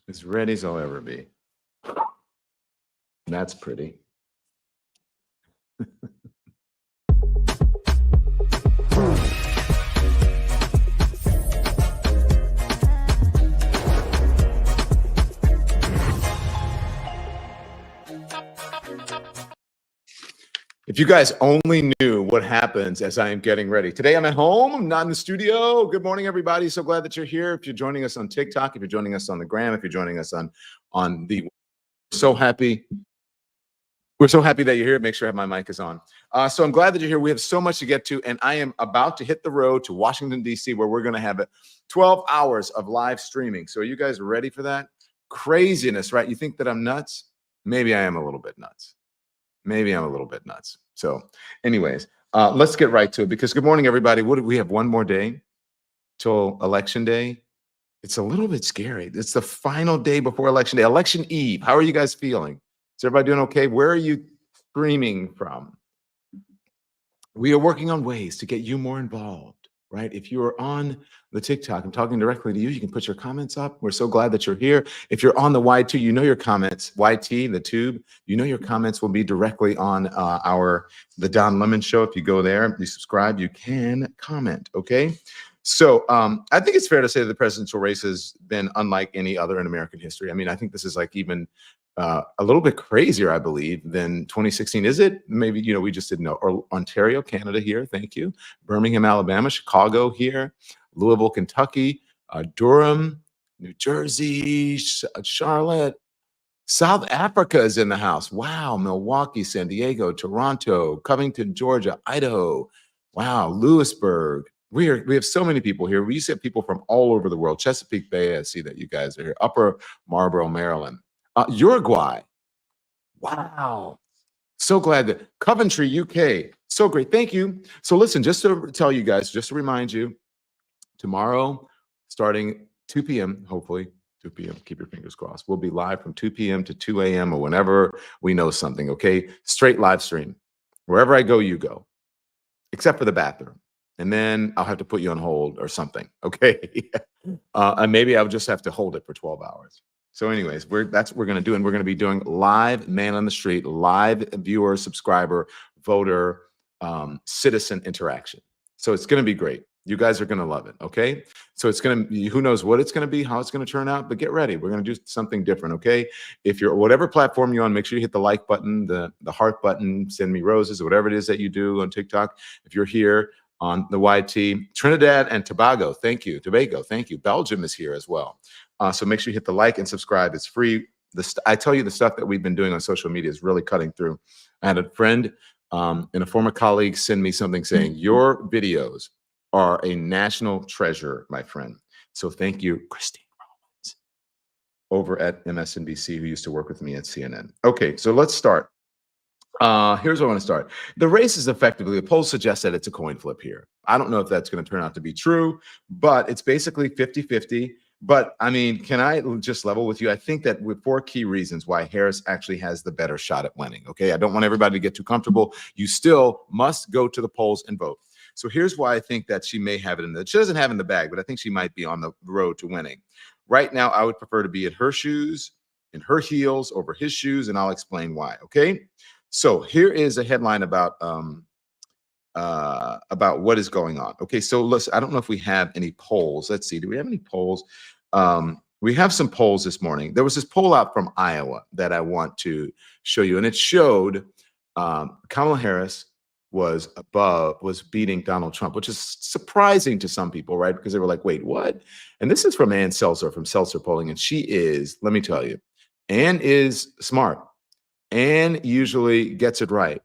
As ready as I'll ever be. That's pretty. If you guys only knew what happens as I am getting ready. Today I'm at home, I'm not in the studio. Good morning, everybody. So glad that you're here. If you're joining us on TikTok, if you're joining us on the gram, if you're joining us on the so happy. We're so happy that you're here. Make sure my mic is on. So I'm glad that you're here. We have so much to get to, and I am about to hit the road to Washington, D.C., where we're going to have 12 hours of live streaming. So are you guys ready for that? Craziness, right? You think that I'm nuts? Maybe I am a little bit nuts. Maybe I'm a little bit nuts. So anyways, let's get right to it, because good morning, everybody. What do we have? One more day till Election Day. It's a little bit scary. It's the final day before Election Day, Election Eve. How are you guys feeling? Is everybody doing okay? Where are you streaming from? We are working on ways to get you more involved, right? If you are on the TikTok, I'm talking directly to you. You can put your comments up. We're so glad that you're here. If you're on the YT, you know your comments, YT, the tube, you know your comments will be directly on the Don Lemon Show. If you go there, you subscribe, you can comment, okay? So I think it's fair to say that the presidential race has been unlike any other in American history. I mean, I think this is like even a little bit crazier, I believe, than 2016. Is it? Maybe, we just didn't know. Or Ontario, Canada here, thank you. Birmingham, Alabama, Chicago here, Louisville, Kentucky, Durham, New Jersey, Charlotte. South Africa is in the house. Wow. Milwaukee, San Diego, Toronto, Covington, Georgia, Idaho. Wow. Lewisburg. We have so many people here. We used to have people from all over the world. Chesapeake Bay, I see that you guys are here. Upper Marlboro, Maryland. Uruguay. Wow. So glad that Coventry, UK. So great. Thank you. So listen, just to tell you guys, just to remind you, tomorrow, starting 2 p.m., hopefully, 2 p.m., keep your fingers crossed. We'll be live from 2 p.m. to 2 a.m. or whenever we know something, okay? Straight live stream. Wherever I go, you go, except for the bathroom. And then I'll have to put you on hold or something, okay? And maybe I'll just have to hold it for 12 hours. So anyways, that's what we're going to do. And we're going to be doing live man on the street, live viewer, subscriber, voter, citizen interaction. So it's going to be great. You guys are going to love it, okay? So it's going to be, who knows what it's going to be, how it's going to turn out, but get ready. We're going to do something different, okay? If you're, whatever platform you're on, make sure you hit the like button, the heart button, send me roses, or whatever it is that you do on TikTok. If you're here on the YT, Trinidad and Tobago, thank you. Tobago, thank you. Belgium is here as well. So make sure you hit the like and subscribe. It's free. I tell you, the stuff that we've been doing on social media is really cutting through. I had a friend and a former colleague send me something saying, your videos are a national treasure, my friend. So thank you, Christine Rollins, over at MSNBC, who used to work with me at CNN. Okay, so let's start. Here's where I want to start. The race is effectively, the polls suggest that it's a coin flip here. I don't know if that's going to turn out to be true, but it's basically 50-50. But I mean, can I just level with you? I think that with 4 key reasons why Harris actually has the better shot at winning. Okay, I don't want everybody to get too comfortable. You still must go to the polls and vote. So here's why I think that she may have it in the, she doesn't have it in the bag, but I think she might be on the road to winning. Right now, I would prefer to be in her shoes, in her heels over his shoes, and I'll explain why. Okay. So here is a headline about what is going on. Okay, so listen, I don't know if we have any polls. Let's see, do we have any polls? We have some polls this morning. There was this poll out from Iowa that I want to show you, and it showed Kamala Harris was beating Donald Trump, which is surprising to some people, right? Because they were like, wait, what? And this is from Ann Seltzer from Seltzer Polling, and she is, let me tell you, Ann is smart. Ann usually gets it right.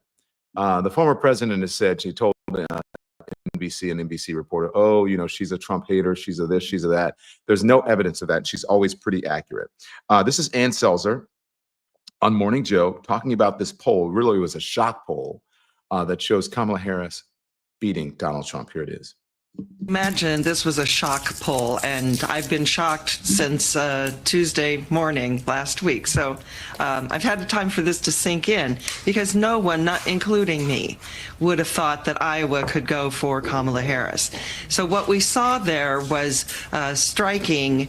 The former president has said, she told NBC and NBC reporter, oh, she's a Trump hater, she's a this, she's a that. There's no evidence of that. She's always pretty accurate. This is Ann Seltzer on Morning Joe talking about this poll. Really was a shock poll that shows Kamala Harris beating Donald Trump. Here it is. Imagine this was a shock poll, and I've been shocked since Tuesday morning last week. So I've had time for this to sink in, because no one, not including me, would have thought that Iowa could go for Kamala Harris. So what we saw there was striking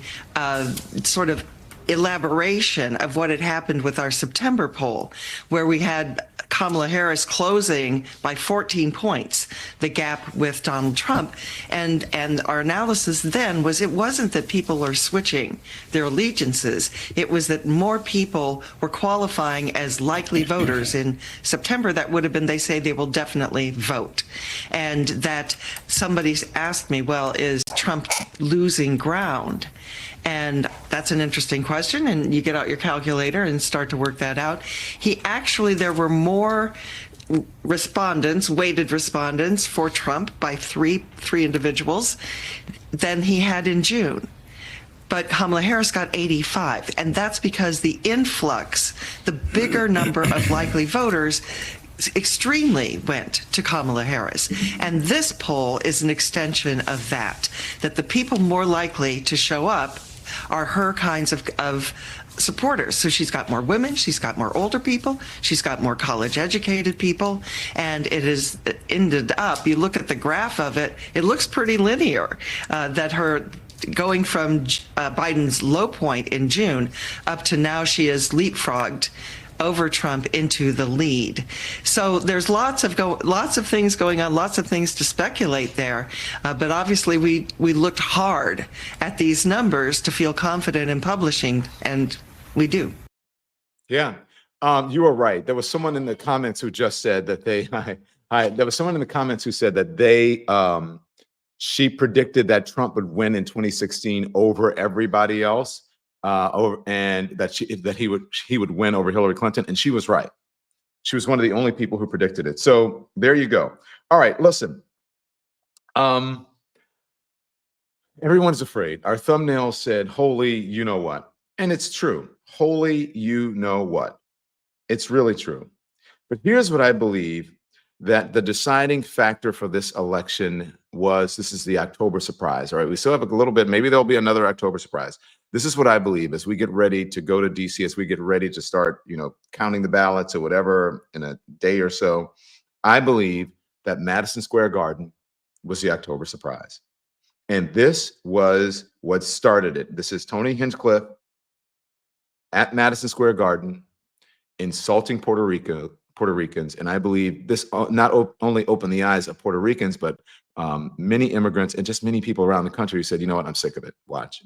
sort of elaboration of what had happened with our September poll, where we had Kamala Harris closing by 14 points the gap with Donald Trump. And our analysis then was, it wasn't that people are switching their allegiances. It was that more people were qualifying as likely voters in September. That would have been, they say they will definitely vote. And that somebody's asked me, well, is Trump losing ground? And that's an interesting question, and you get out your calculator and start to work that out. There were more respondents, weighted respondents for Trump by three individuals than he had in June. But Kamala Harris got 85, and that's because the influx, the bigger number of likely voters, extremely went to Kamala Harris. And this poll is an extension of that the people more likely to show up are her kinds of supporters. So she's got more women, she's got more older people, she's got more college educated people, and it has ended up, you look at the graph of it, it looks pretty linear, that her going from Biden's low point in June up to now, she has leapfrogged over Trump into the lead. So there's lots of things going on, lots of things to speculate there. But obviously we looked hard at these numbers to feel confident in publishing, and we do. Yeah, you were right. There was someone in the comments who just said that there was someone in the comments who said that she predicted that Trump would win in 2016 over everybody else. And that he would win over Hillary Clinton, and she was right. She was one of the only people who predicted it. So there you go. All right, listen. Everyone's afraid. Our thumbnail said, "Holy, you know what?" And it's true. Holy, you know what? It's really true. But here's what I believe that the deciding factor for this election was. This is the October surprise. All right, we still have a little bit. Maybe there'll be another October surprise. This is what I believe as we get ready to go to DC, as we get ready to start, counting the ballots or whatever in a day or so. I believe that Madison Square Garden was the October surprise. And this was what started it. This is Tony Hinchcliffe at Madison Square Garden insulting Puerto Ricans. And I believe this not only opened the eyes of Puerto Ricans, but many immigrants and just many people around the country who said, you know what, I'm sick of it. Watch.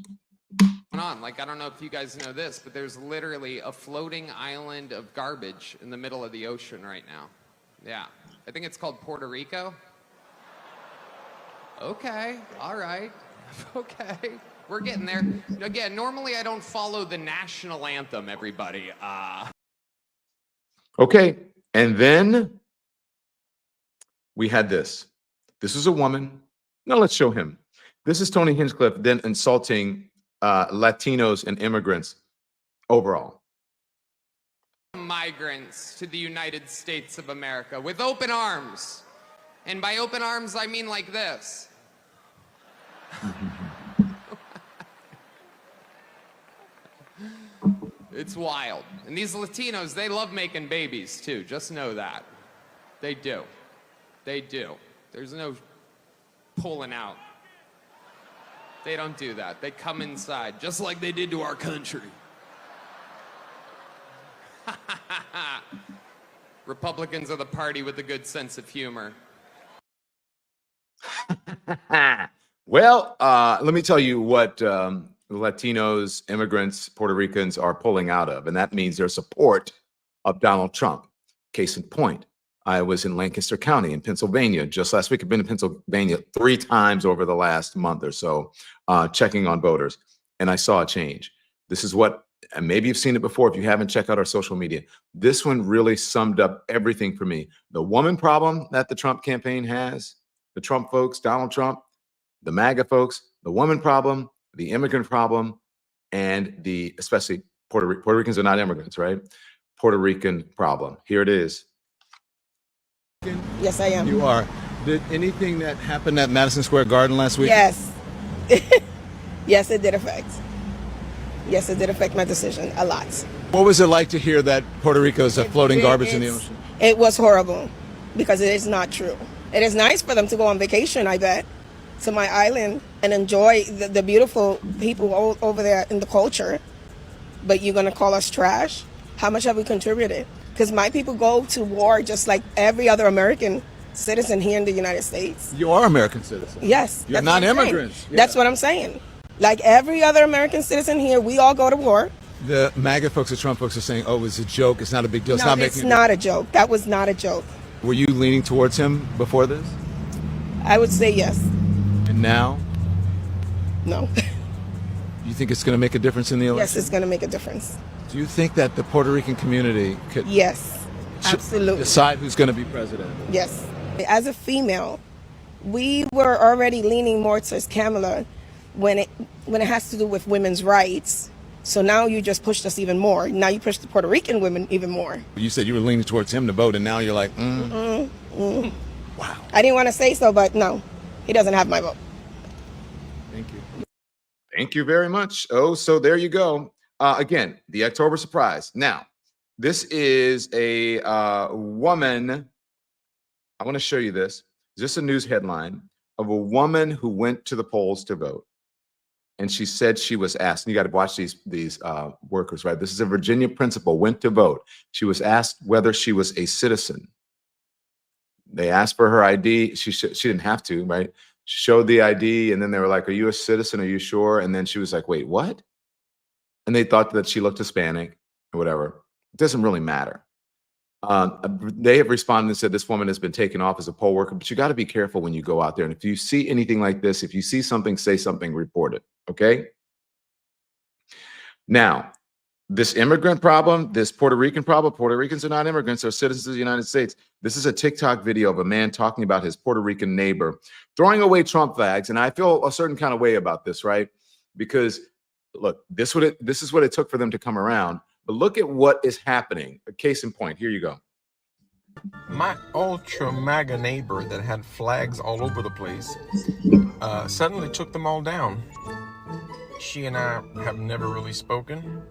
On. Like, I don't know if you guys know this, but there's literally a floating island of garbage in the middle of the ocean right now. Yeah. I think it's called Puerto Rico. Okay. All right. Okay. We're getting there. Again, normally I don't follow the national anthem, everybody. Okay. And then we had this. This is a woman. Now let's show him. This is Tony Hinchcliffe then insulting Latinos and immigrants overall. Migrants to the United States of America with open arms. And by open arms, I mean like this. It's wild. And these Latinos, they love making babies too. Just know that. They do. They do. There's no pulling out. They don't do that. They come inside, just like they did to our country. Republicans are the party with a good sense of humor. Well, let me tell you what Latinos, immigrants, Puerto Ricans are pulling out of, and that means their support of Donald Trump. Case in point, I was in Lancaster County in Pennsylvania just last week. I've been to Pennsylvania 3 times over the last month or so, checking on voters, and I saw a change. This is what, and maybe you've seen it before. If you haven't, check out our social media. This one really summed up everything for me. The woman problem that the Trump campaign has, the Trump folks, Donald Trump, the MAGA folks, the woman problem, the immigrant problem, and the, especially Puerto Ricans are not immigrants, right? Puerto Rican problem. Here it is. Yes, I am. You are. Did anything that happened at Madison Square Garden last week? Yes. Yes, it did affect. Yes, it did affect my decision a lot. What was it like to hear that Puerto Rico is floating garbage in the ocean? It was horrible because it is not true. It is nice for them to go on vacation, I bet, to my island and enjoy the beautiful people over there in the culture. but you're going to call us trash? How much have we contributed? Because my people go to war just like every other American citizen here in the United States. You are American citizens. Yes. You're that's not what I'm saying. immigrants. Yeah. That's what I'm saying. Like every other American citizen here, we all go to war. The MAGA folks, the Trump folks are saying, oh, it's a joke. It's not a big deal. No, it's not a joke. That was not a joke. Were you leaning towards him before this? I would say yes. And now? No. You think it's going to make a difference in the election? Yes, it's going to make a difference. Do you think that the Puerto Rican community could Yes, absolutely. decide who's going to be president? Yes. As a female, we were already leaning more towards Kamala when it has to do with women's rights. So now you just pushed us even more. Now you pushed the Puerto Rican women even more. You said you were leaning towards him to vote, and now you're like, Wow. I didn't want to say so, but no, he doesn't have my vote. Thank you. Thank you very much. Oh, so there you go. Again, the October surprise. Now, this is a woman. I want to show you this. Just a news headline of a woman who went to the polls to vote. And she said she was asked, and you got to watch these workers, right? This is a Virginia principal, went to vote. She was asked whether she was a citizen. They asked for her ID. She didn't have to, right? She showed the ID, and then they were like, are you a citizen? Are you sure? And then she was like, wait, what? And they thought that she looked Hispanic or whatever. It doesn't really matter. They have responded and said this woman has been taken off as a poll worker, but you got to be careful when you go out there. And if you see anything like this, if you see something, say something, report it. Okay. Now, this immigrant problem, this Puerto Rican problem, Puerto Ricans are not immigrants, they're citizens of the United States. This is a TikTok video of a man talking about his Puerto Rican neighbor throwing away Trump flags. And I feel a certain kind of way about this, right? Because look, this is what it took for them to come around. But look at what is happening. A case in point. Here you go. My ultra MAGA neighbor that had flags all over the place suddenly took them all down. She and I have never really spoken.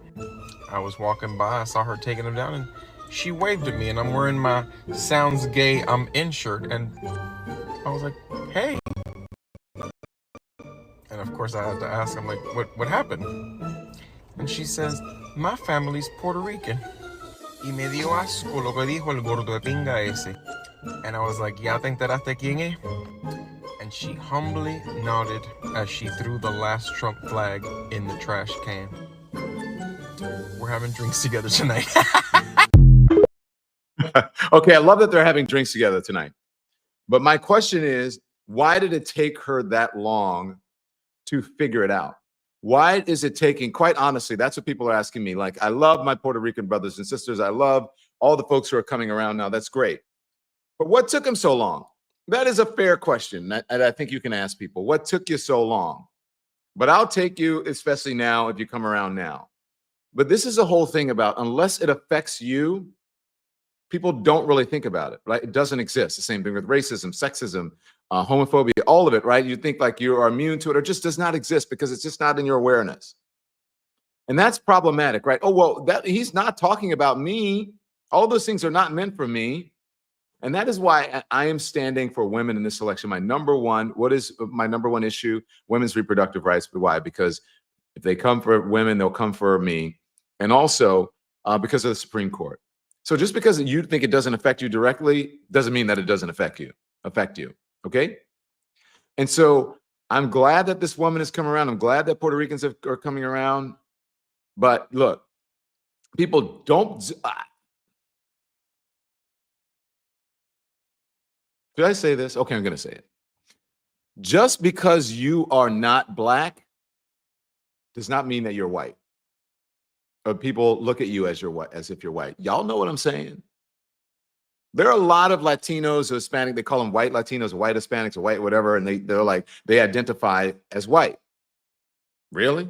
I was walking by, I saw her taking them down, and she waved at me, and I'm wearing my Sounds Gay, I'm in shirt, and I was like, hey. And of course I had to ask, I'm like, what happened? And she says, my family's Puerto Rican. Y me dio asco lo que dijo el gordo de pinga ese. And I was like, ¿ya te enteraste quién es? And she humbly nodded as she threw the last Trump flag in the trash can. We're having drinks together tonight. Okay, I love that they're having drinks together tonight. But my question is, why did it take her that long to figure it out? Why is it taking, quite honestly, that's what people are asking me. Like, I love my Puerto Rican brothers and sisters. I love all the folks who are coming around now. That's great. But what took them so long? That is a fair question. And I think you can ask people, what took you so long? But I'll take you, especially now, if you come around now. But this is a whole thing about, unless it affects you, people don't really think about it, right? It doesn't exist. The same thing with racism, sexism, homophobia, all of it, right? You think like you are immune to it, or just does not exist because it's just not in your awareness. And that's problematic, right? Oh, well, he's not talking about me. All those things are not meant for me. And that is why I am standing for women in this election. What is my number one issue? Women's reproductive rights. Why? Because if they come for women, they'll come for me. And also because of the Supreme Court. So just because you think it doesn't affect you directly doesn't mean that it doesn't affect you. Okay? And so I'm glad that this woman has come around. I'm glad that Puerto Ricans are coming around. But look, people don't. Did I say this? Okay, I'm going to say it. Just because you are not black does not mean that you're white. Or people look at you as if you're white. Y'all know what I'm saying? There are a lot of Latinos or Hispanic, they call them white Latinos, or white Hispanics, or white whatever, and they're like, they identify as white. Really?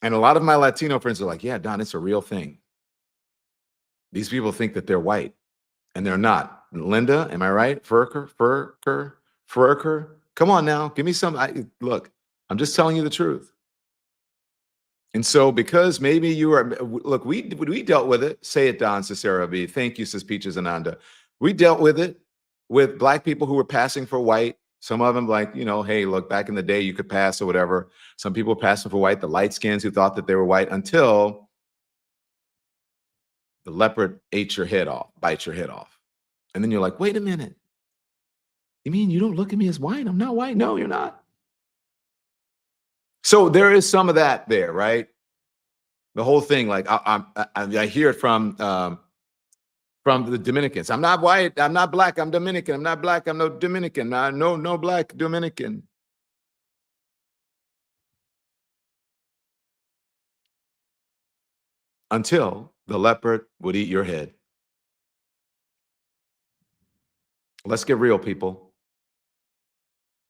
And a lot of my Latino friends are like, yeah, Don, it's a real thing. These people think that they're white, and they're not. Linda, am I right? Furker. Come on now, give me some. Look, I'm just telling you the truth. And so because maybe you are, look, we dealt with it. Say it, Don, Cicero B. Thank you, says Peaches Ananda. We dealt with it with black people who were passing for white Some of them, like, hey, look, back in the day, you could pass or whatever. Some people passing for white, the light skins who thought that they were white, until the leopard bites your head off. And then you're like, wait a minute. You mean you don't look at me as white? I'm not white. No, you're not. So there is some of that there, right? The whole thing, like I hear it from the Dominicans. I'm not white. I'm not black. I'm Dominican. I'm not black. I'm no Dominican. No black Dominican. Until the leopard would eat your head. Let's get real, people.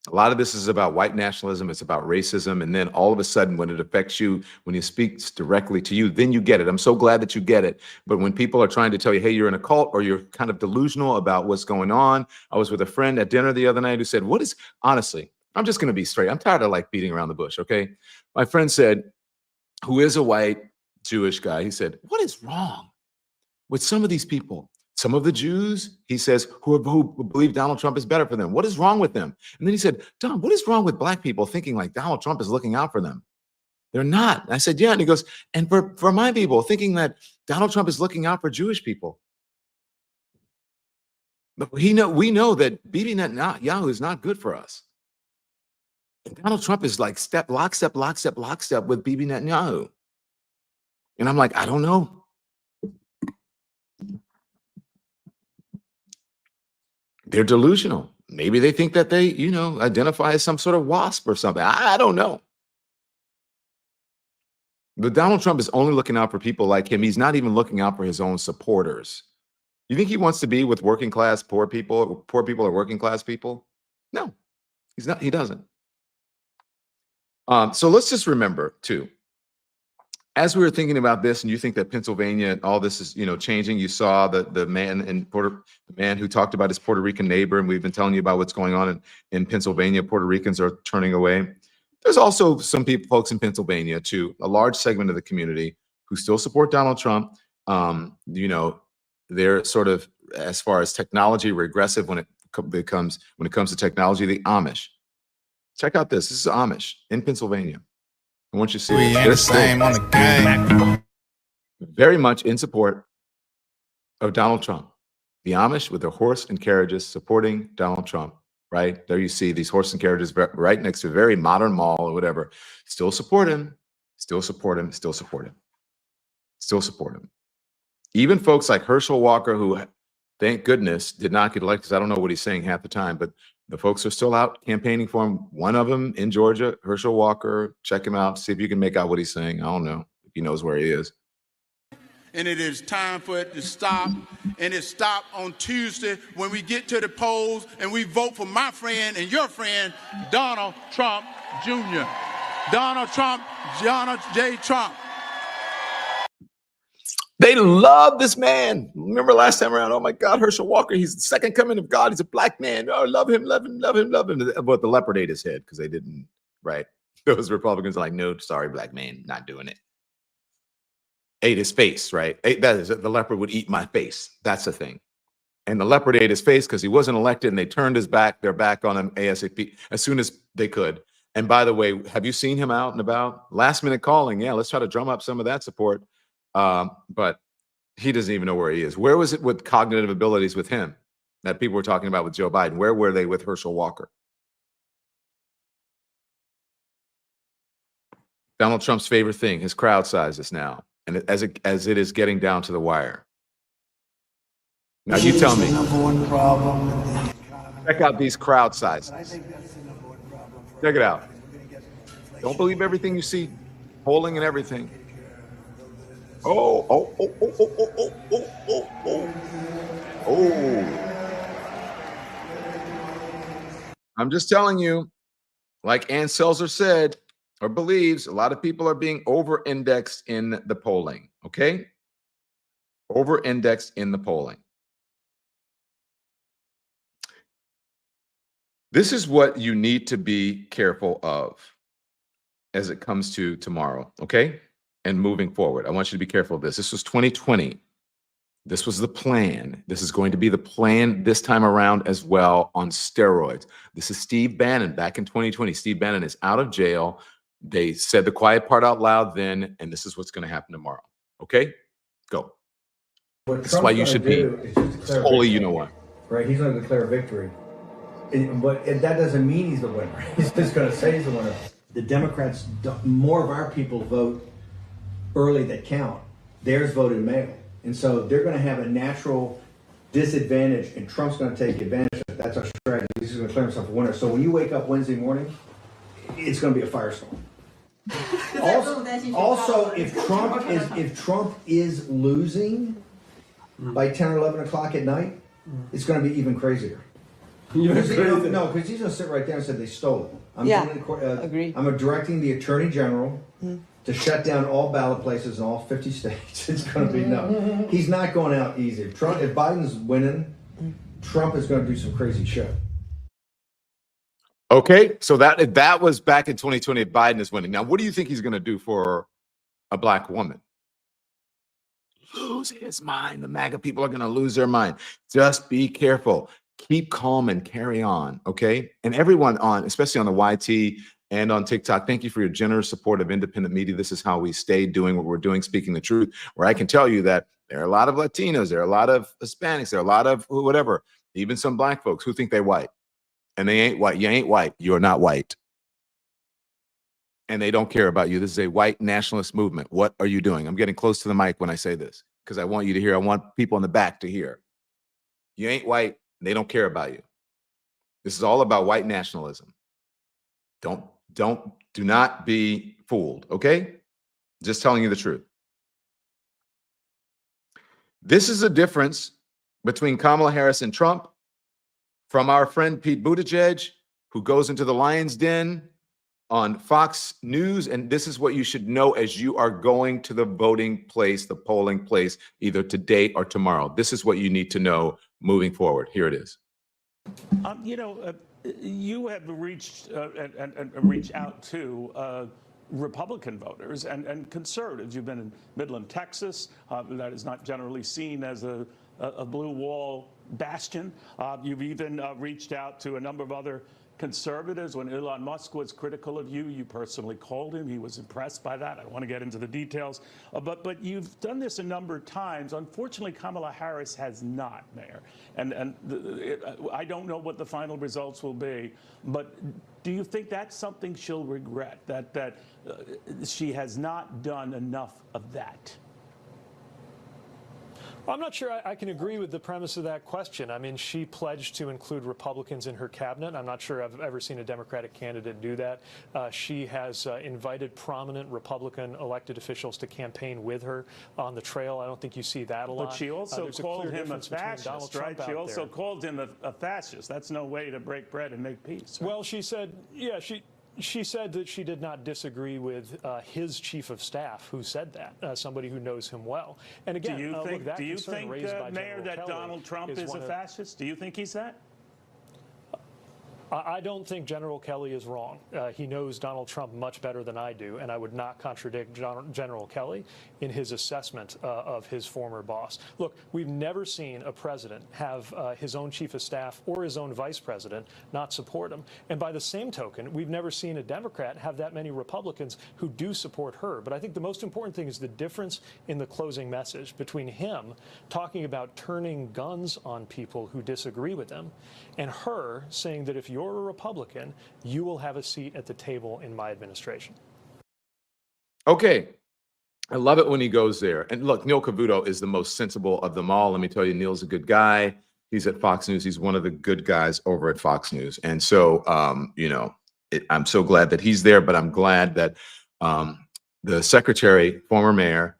A lot of this is about white nationalism. It's about racism. And then all of a sudden, when it affects you, when it speaks directly to you, then you get it. I'm so glad that you get it. But when people are trying to tell you, hey, you're in a cult, or you're kind of delusional about what's going on. I was with a friend at dinner the other night who said, honestly, I'm just going to be straight. I'm tired of like beating around the bush. Okay. My friend said, who is a white Jewish guy, he said, what is wrong with some of these people? Some of the Jews, he says, who believe Donald Trump is better for them. What is wrong with them? And then he said, Don, what is wrong with black people thinking like Donald Trump is looking out for them? They're not. And I said, yeah. And he goes, and for my people thinking that Donald Trump is looking out for Jewish people. But we know that Bibi Netanyahu is not good for us. And Donald Trump is like lockstep with Bibi Netanyahu. And I'm like, I don't know. They're delusional. Maybe they think that they, identify as some sort of wasp or something. I don't know. But Donald Trump is only looking out for people like him. He's not even looking out for his own supporters. You think he wants to be with working class, poor people or working class people? No, he's not. He doesn't. So let's just remember too, as we were thinking about this, and you think that Pennsylvania and all this is, changing. You saw the man who talked about his Puerto Rican neighbor, and we've been telling you about what's going on in Pennsylvania. Puerto Ricans are turning away. There's also some folks in Pennsylvania too, a large segment of the community who still support Donald Trump. They're sort of, as far as technology, regressive when it comes to technology. The Amish. Check out this. This is Amish in Pennsylvania. I want you to see this. They're same on the game. Very much in support of Donald Trump. The Amish with their horse and carriages supporting Donald Trump. Right there, you see these horse and carriages right next to a very modern mall or whatever. Still support him. Still support him. Still support him. Still support him. Even folks like Herschel Walker, who, thank goodness, did not get elected. I don't know what he's saying half the time, but the folks are still out campaigning for him. One of them in Georgia, Herschel Walker. Check him out. See if you can make out what he's saying. I don't know if he knows where he is. And it is time for it to stop. And it stopped on Tuesday when we get to the polls and we vote for my friend and your friend, Donald Trump Jr. Donald J. Trump. They love this man. Remember last time around, oh my God, Herschel Walker, he's the second coming of God. He's a black man. Oh, love him, love him, love him, love him. But the leopard ate his head because they didn't, right? Those Republicans are like, no, sorry, black man, not doing it. Ate his face, right? The leopard would eat my face. That's the thing. And the leopard ate his face because he wasn't elected, and they turned their back on him ASAP as soon as they could. And by the way, have you seen him out and about? Last minute calling. Yeah, let's try to drum up some of that support. But he doesn't even know where he is. Where was it with cognitive abilities with him that people were talking about with Joe Biden? Where were they with Herschel Walker? Donald Trump's favorite thing, his crowd sizes now, and as it is getting down to the wire. Now you tell me. Check out these crowd sizes. Check it out. Don't believe everything you see, polling and everything. Oh. I'm just telling you, like Ann Selzer said, or believes, a lot of people are being over-indexed in the polling, okay? Over-indexed in the polling. This is what you need to be careful of as it comes to tomorrow, okay? And moving forward. I want you to be careful of this. This was 2020. This was the plan. This is going to be the plan this time around as well on steroids. This is Steve Bannon back in 2020. Steve Bannon is out of jail. They said the quiet part out loud then, and this is what's going to happen tomorrow. Okay? Go. That's why you should be holy, you know what. Right? He's going to declare victory. But that doesn't mean he's the winner. He's just going to say he's the winner. The Democrats, more of our people vote early that count. Theirs voted mail. And so they're going to have a natural disadvantage, and Trump's going to take advantage of it. That's our strategy. He's going to declare himself a winner. So when you wake up Wednesday morning, it's going to be a firestorm. Also, if Trump is losing by 10 or 11 o'clock at night, it's going to be even crazier. No, because he's going to sit right there and say they stole it. Agree. I'm directing the Attorney General to shut down all ballot places in all 50 states. It's going to be no. He's not going out easy. If Biden's winning, Trump is going to do some crazy shit. Okay, so that was back in 2020. Biden is winning. Now, what do you think he's going to do for a black woman? Lose his mind. The MAGA people are going to lose their mind. Just be careful. Keep calm and carry on, okay? And everyone on, especially on the YT and on TikTok, thank you for your generous support of independent media. This is how we stay doing what we're doing, speaking the truth, where I can tell you that there are a lot of Latinos, there are a lot of Hispanics, there are a lot of whatever, even some black folks who think they're white. And they ain't white. You ain't white. You're not white. And they don't care about you. This is a white nationalist movement. What are you doing? I'm getting close to the mic when I say this because I want you to hear. I want people in the back to hear. You ain't white. They don't care about you. This is all about white nationalism. Do not be fooled, okay? Just telling you the truth. This is a difference between Kamala Harris and Trump from our friend Pete Buttigieg, who goes into the lion's den on Fox News. And this is what you should know as you are going to the voting place, the polling place, either today or tomorrow. This is what you need to know moving forward. Here it is. You have reached and reach out to Republican voters and conservatives. You've been in Midland, Texas. That is not generally seen as a blue wall bastion. You've even reached out to a number of other conservatives. When Elon Musk was critical of you, you personally called him. He was impressed by that. I don't want to get into the details. But you've done this a number of times. Unfortunately, Kamala Harris has not, Mayor. I don't know what the final results will be. But do you think that's something she'll regret, that she has not done enough of that? I'm not sure I can agree with the premise of that question. I mean, she pledged to include Republicans in her cabinet. I'm not sure I've ever seen a Democratic candidate do that. She has invited prominent Republican elected officials to campaign with her on the trail. I don't think you see that a lot. But she also called him a fascist, right? She also called him a fascist. That's no way to break bread and make peace. Right? Well, she said, yeah, she said that she did not disagree with his chief of staff, who said that, somebody who knows him well. And again, do you think, Mayor, that Donald Trump is a fascist? Do you think he's that? I don't think General Kelly is wrong. He knows Donald Trump much better than I do, and I would not contradict General Kelly in his assessment of his former boss. Look, we've never seen a president have his own chief of staff or his own vice president not support him. And by the same token, we've never seen a Democrat have that many Republicans who do support her. But I think the most important thing is the difference in the closing message between him talking about turning guns on people who disagree with him and her saying that if you're a Republican, you will have a seat at the table in my administration. Okay. I love it when he goes there. And look, Neil Cavuto is the most sensible of them all. Let me tell you, Neil's a good guy. He's at Fox News. He's one of the good guys over at Fox News. And so, I'm so glad that he's there, but I'm glad that the secretary, former mayor,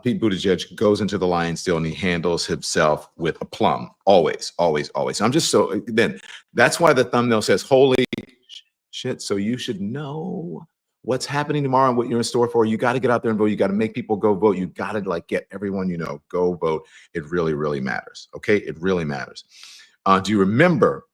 Pete Buttigieg, goes into the lion's den and he handles himself with aplomb. Always, always, always. I'm just so, then that's why the thumbnail says, holy shit. So you should know what's happening tomorrow and what you're in store for. You got to get out there and vote. You got to make people go vote. You got to get everyone, go vote. It really, really matters. Okay. It really matters. Do you remember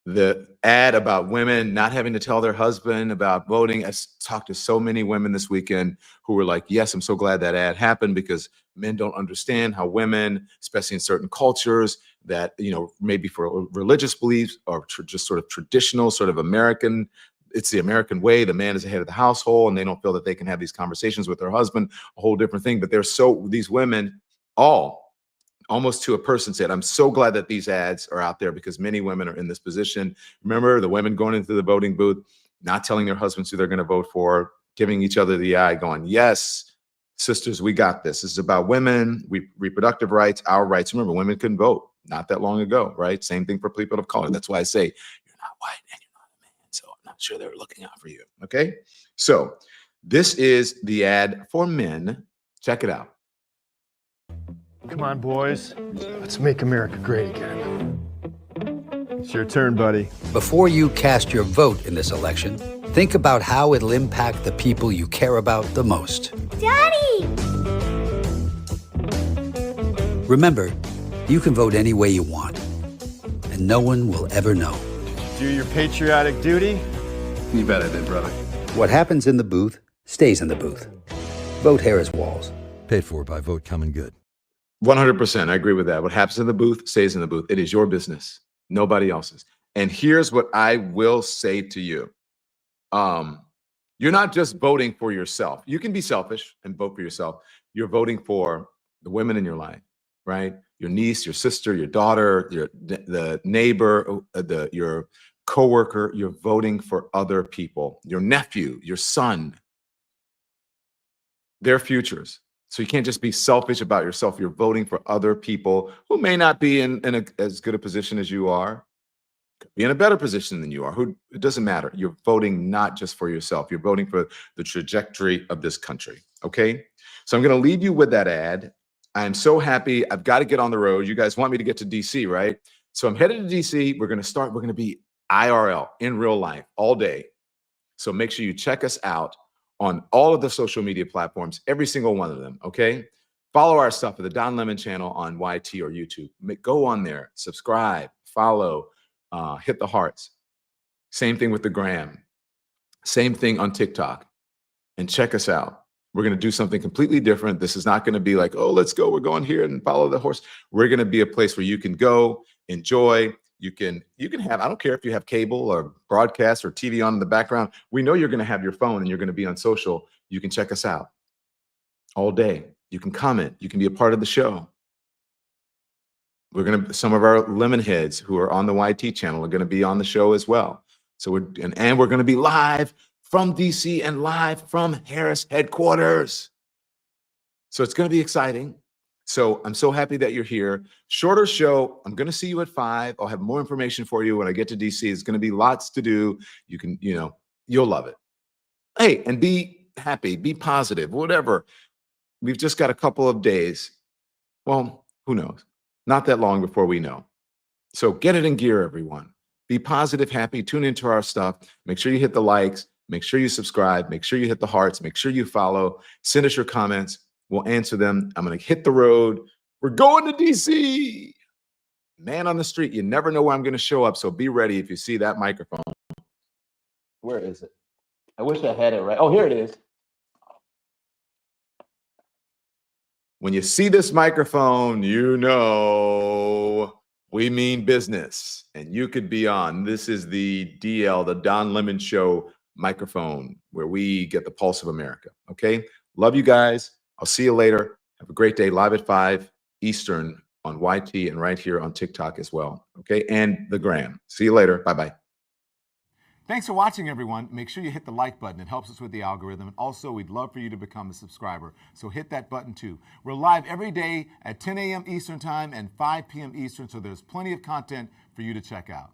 The ad about women not having to tell their husband about voting. I talked to so many women this weekend who were like, yes, I'm so glad that ad happened because men don't understand how women, especially in certain cultures that, maybe for religious beliefs or just sort of traditional, sort of American, it's the American way. The man is the head of the household and they don't feel that they can have these conversations with their husband, a whole different thing. But these women almost to a person said, I'm so glad that these ads are out there because many women are in this position. Remember the women going into the voting booth, not telling their husbands who they're going to vote for, giving each other the eye, going, yes, sisters, we got this. This is about women, reproductive rights, our rights. Remember, women couldn't vote not that long ago, right? Same thing for people of color. That's why I say you're not white and you're not a man. So I'm not sure they're looking out for you. Okay. So this is the ad for men. Check it out. Come on, boys. Let's make America great again. It's your turn, buddy. Before you cast your vote in this election, think about how it'll impact the people you care about the most. Daddy! Remember, you can vote any way you want, and no one will ever know. Do your patriotic duty? You bet I did, brother. What happens in the booth stays in the booth. Vote Harris Walls. Paid for by Vote Common Good. 100%. I agree with that. What happens in the booth stays in the booth. It is your business, nobody else's. And here's what I will say to you. You're not just voting for yourself. You can be selfish and vote for yourself. You're voting for the women in your life, right? Your niece, your sister, your daughter, the neighbor, your coworker. You're voting for other people, your nephew, your son, their futures. So you can't just be selfish about yourself. You're voting for other people who may not be in as good a position as you are, could be in a better position than you are. It doesn't matter. You're voting not just for yourself. You're voting for the trajectory of this country. Okay. So I'm going to leave you with that ad. I'm so happy. I've got to get on the road. You guys want me to get to DC, right? So I'm headed to DC. We're going to be IRL, in real life, all day. So make sure you check us out on all of the social media platforms, every single one of them, okay? Follow our stuff at the Don Lemon channel on YT or YouTube. Go on there, subscribe, follow, hit the hearts. Same thing with the gram. Same thing on TikTok. And check us out. We're going to do something completely different. This is not going to be like, oh, let's go. We're going here and follow the horse. We're going to be a place where you can go, enjoy. You can have, I don't care if you have cable or broadcast or TV on in the background. We know you're going to have your phone and you're going to be on social. You can check us out all day. You can comment. You can be a part of the show. Some of our lemon heads who are on the YT channel are going to be on the show as well. So we're going to be live from DC and live from Harris headquarters. So it's going to be exciting. So I'm so happy that you're here. Shorter show. I'm going to see you at 5. I'll have more information for you when I get to DC. It's going to be lots to do. You can, you'll love it. Hey, and be happy, be positive, whatever. We've just got a couple of days. Well, who knows? Not that long before we know. So get it in gear, everyone. Be positive, happy, tune into our stuff. Make sure you hit the likes. Make sure you subscribe. Make sure you hit the hearts. Make sure you follow. Send us your comments. We'll answer them. I'm going to hit the road. We're going to DC. Man on the street. You never know where I'm going to show up. So be ready if you see that microphone. Where is it? I wish I had it right. Oh, here it is. When you see this microphone, you know we mean business. And you could be on. This is the DL, the Don Lemon Show microphone, where we get the pulse of America. Okay? Love you guys. I'll see you later. Have a great day. Live at 5 Eastern on YT and right here on TikTok as well. Okay? And the gram. See you later. Bye-bye. Thanks for watching, everyone. Make sure you hit the like button. It helps us with the algorithm. And also, we'd love for you to become a subscriber. So hit that button, too. We're live every day at 10 a.m. Eastern Time and 5 p.m. Eastern, so there's plenty of content for you to check out.